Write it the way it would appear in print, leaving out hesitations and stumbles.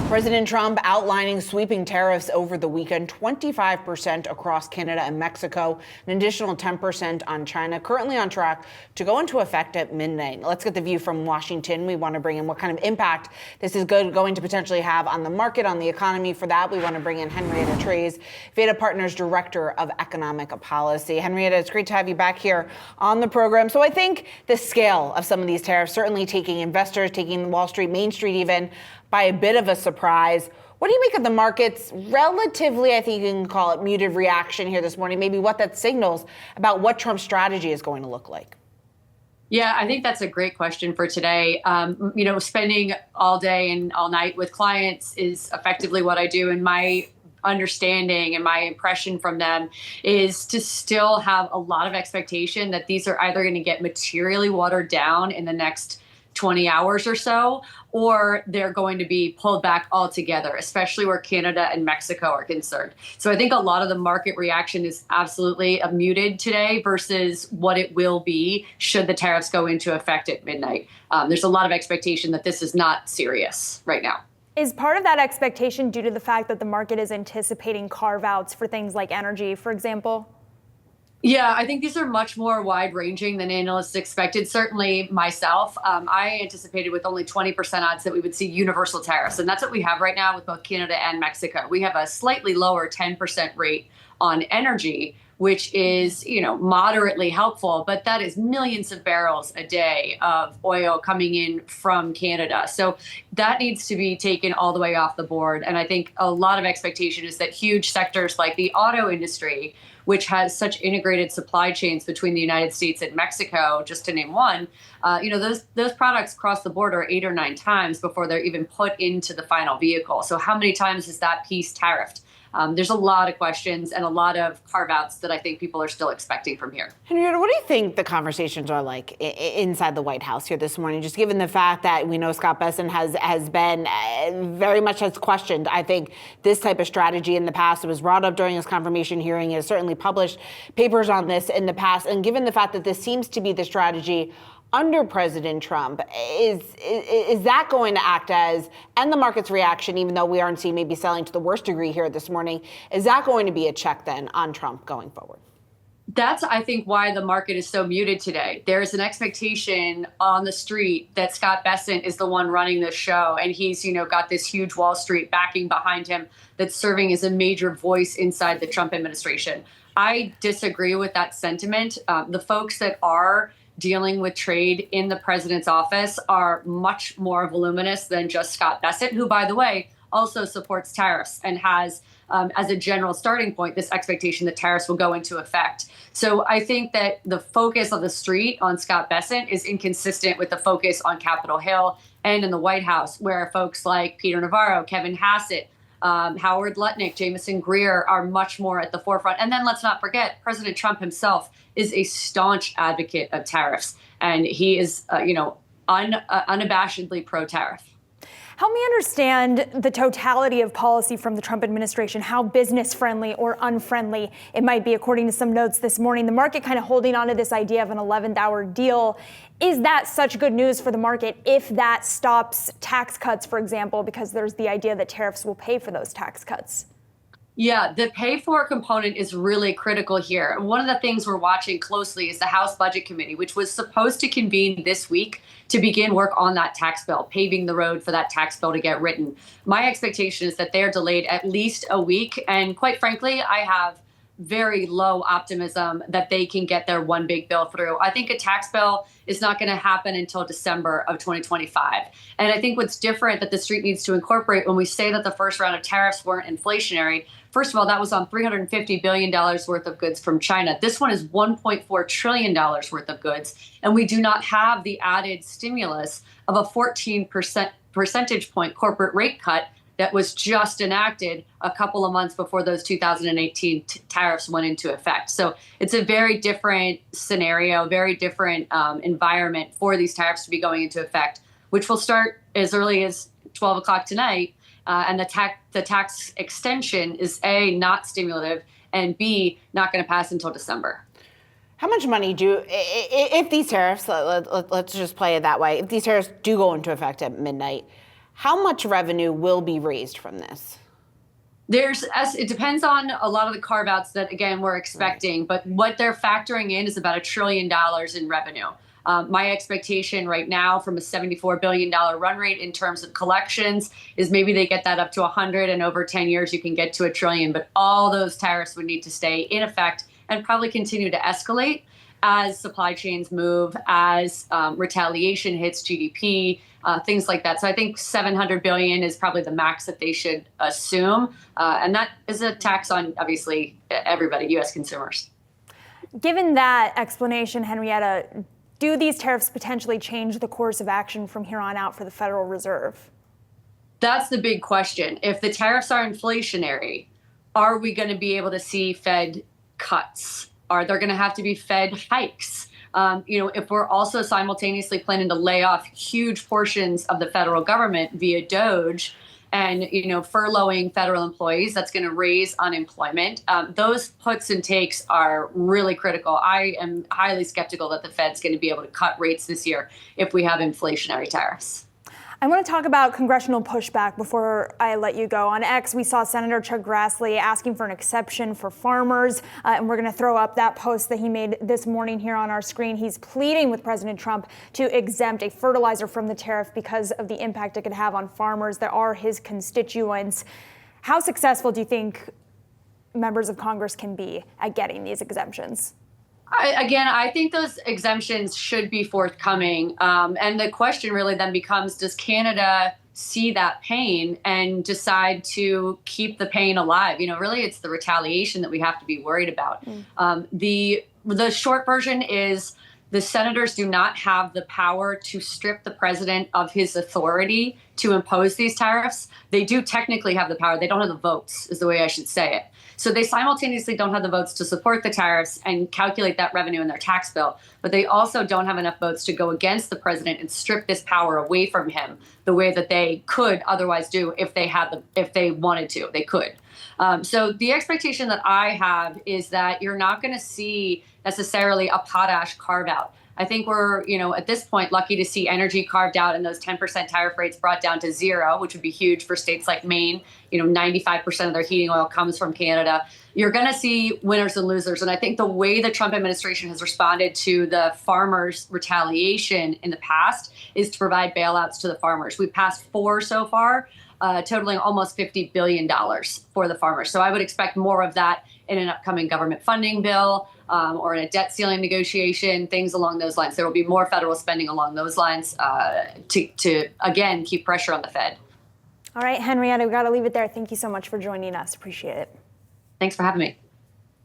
President Trump outlining sweeping tariffs over the weekend, 25% across Canada and Mexico, an additional 10% on China, currently on track to go into effect at midnight. Let's get the view from Washington. We want to bring in what kind of impact this is going to potentially have on the market, on the economy. For that, we want to bring in Henrietta Treyz, Veda Partners Director of Economic Policy. Henrietta, it's great to have you back here on the program. So I think the scale of some of these tariffs certainly taking investors, taking Wall Street, Main Street even, by a bit of a surprise. What do you make of the market's relatively, I think you can call it, muted reaction here this morning, maybe what that signals about what Trump's strategy is going to look like? Yeah, I think that's a great question for today. Spending all day and all night with clients is effectively what I do. And my understanding and my impression from them is to still have a lot of expectation that these are either going to get materially watered down in the next 20 hours or so, or they're going to be pulled back altogether, especially where Canada and Mexico are concerned. So I think a lot of the market reaction is absolutely muted today versus what it will be should the tariffs go into effect at midnight. There's a lot of expectation that this is not serious right now. Is part of that expectation due to the fact that the market is anticipating carve-outs for things like energy, for example? Yeah, I think these are much more wide-ranging than analysts expected. Certainly myself, I anticipated with only 20% odds that we would see universal tariffs. And that's what we have right now with both Canada and Mexico. We have a slightly lower 10% rate on energy, which is, moderately helpful, but that is millions of barrels a day of oil coming in from Canada. So that needs to be taken all the way off the board. And I think a lot of expectation is that huge sectors like the auto industry, which has such integrated supply chains between the United States and Mexico, just to name one, those products cross the border 8 or 9 times before they're even put into the final vehicle. So how many times is that piece tariffed? There's a lot of questions and a lot of carve-outs that I think people are still expecting from here. Henrietta, what do you think the conversations are like inside the White House here this morning, just given the fact that we know Scott Bessent has been very much has questioned, I think, this type of strategy in the past. It was brought up during his confirmation hearing. He has certainly published papers on this in the past. And given the fact that this seems to be the strategy under President Trump, is that going to act as, and the market's reaction, even though we aren't seeing maybe selling to the worst degree here this morning, is that going to be a check then on Trump going forward? That's, I think, why the market is so muted today. There's an expectation on the street that Scott Bessent is the one running the show, and he's, got this huge Wall Street backing behind him that's serving as a major voice inside the Trump administration. I disagree with that sentiment. The folks that are dealing with trade in the president's office are much more voluminous than just Scott Bessent, who, by the way, also supports tariffs and has, as a general starting point, this expectation that tariffs will go into effect. So I think that the focus of the street on Scott Bessent is inconsistent with the focus on Capitol Hill and in the White House, where folks like Peter Navarro, Kevin Hassett, Howard Lutnick, Jameson Greer are much more at the forefront. And then let's not forget, President Trump himself is a staunch advocate of tariffs, and he is, unabashedly pro-tariff. Help me understand the totality of policy from the Trump administration, how business-friendly or unfriendly it might be. According to some notes this morning, the market kind of holding on to this idea of an 11th-hour deal. Is that such good news for the market if that stops tax cuts, for example, because there's the idea that tariffs will pay for those tax cuts? Yeah, the pay for component is really critical here. And one of the things we're watching closely is the House Budget Committee, which was supposed to convene this week to begin work on that tax bill, paving the road for that tax bill to get written. My expectation is that they're delayed at least a week. And quite frankly, I have very low optimism that they can get their one big bill through. I think a tax bill is not going to happen until December of 2025. And I think what's different that the street needs to incorporate when we say that the first round of tariffs weren't inflationary, first of all, that was on $350 billion worth of goods from China. This one is $1.4 trillion worth of goods. And we do not have the added stimulus of a 14% percentage point corporate rate cut that was just enacted a couple of months before those 2018 tariffs went into effect. So it's a very different scenario, very different environment for these tariffs to be going into effect, which will start as early as 12 o'clock tonight. And the tax extension is A, not stimulative, and B, not going to pass until December. How much money if these tariffs, let's just play it that way, if these tariffs do go into effect at midnight, How much revenue will be raised from this? It depends on a lot of the carve outs that, again, we're expecting, but what they're factoring in is about $1 trillion in revenue. My expectation right now from a $74 billion run rate in terms of collections is maybe they get that up to 100, and over 10 years you can get to $1 trillion. But all those tariffs would need to stay in effect and probably continue to escalate as supply chains move, as retaliation hits GDP, things like that. So I think $700 billion is probably the max that they should assume. And that is a tax on, obviously, everybody, U.S. consumers. Given that explanation, Henrietta, do these tariffs potentially change the course of action from here on out for the Federal Reserve? That's the big question. If the tariffs are inflationary, are we going to be able to see Fed cuts? Are there going to have to be Fed hikes? If we're also simultaneously planning to lay off huge portions of the federal government via DOGE and, furloughing federal employees, that's going to raise unemployment. Those puts and takes are really critical. I am highly skeptical that the Fed's going to be able to cut rates this year if we have inflationary tariffs. I want to talk about congressional pushback before I let you go. On X, we saw Senator Chuck Grassley asking for an exception for farmers, and we're going to throw up that post that he made this morning here on our screen. He's pleading with President Trump to exempt a fertilizer from the tariff because of the impact it could have on farmers that are his constituents. How successful do you think members of Congress can be at getting these exemptions? I think those exemptions should be forthcoming. And the question really then becomes, does Canada see that pain and decide to keep the pain alive? Really, it's the retaliation that we have to be worried about. The short version is the senators do not have the power to strip the president of his authority to impose these tariffs. They do technically have the power. They don't have the votes, is the way I should say it. So they simultaneously don't have the votes to support the tariffs and calculate that revenue in their tax bill, but they also don't have enough votes to go against the president and strip this power away from him the way that they could otherwise do if they wanted to. They could. So the expectation that I have is that you're not going to see necessarily a potash carve out. I think we're, at this point, lucky to see energy carved out and those 10% tariff rates brought down to 0, which would be huge for states like Maine. 95% of their heating oil comes from Canada. You're going to see winners and losers. And I think the way the Trump administration has responded to the farmers' retaliation in the past is to provide bailouts to the farmers. We've passed 4 so far, totaling almost $50 billion for the farmers. So I would expect more of that in an upcoming government funding bill or in a debt ceiling negotiation, things along those lines. There will be more federal spending along those lines to again, keep pressure on the Fed. All right, Henrietta, we've got to leave it there. Thank you so much for joining us. Appreciate it. Thanks for having me.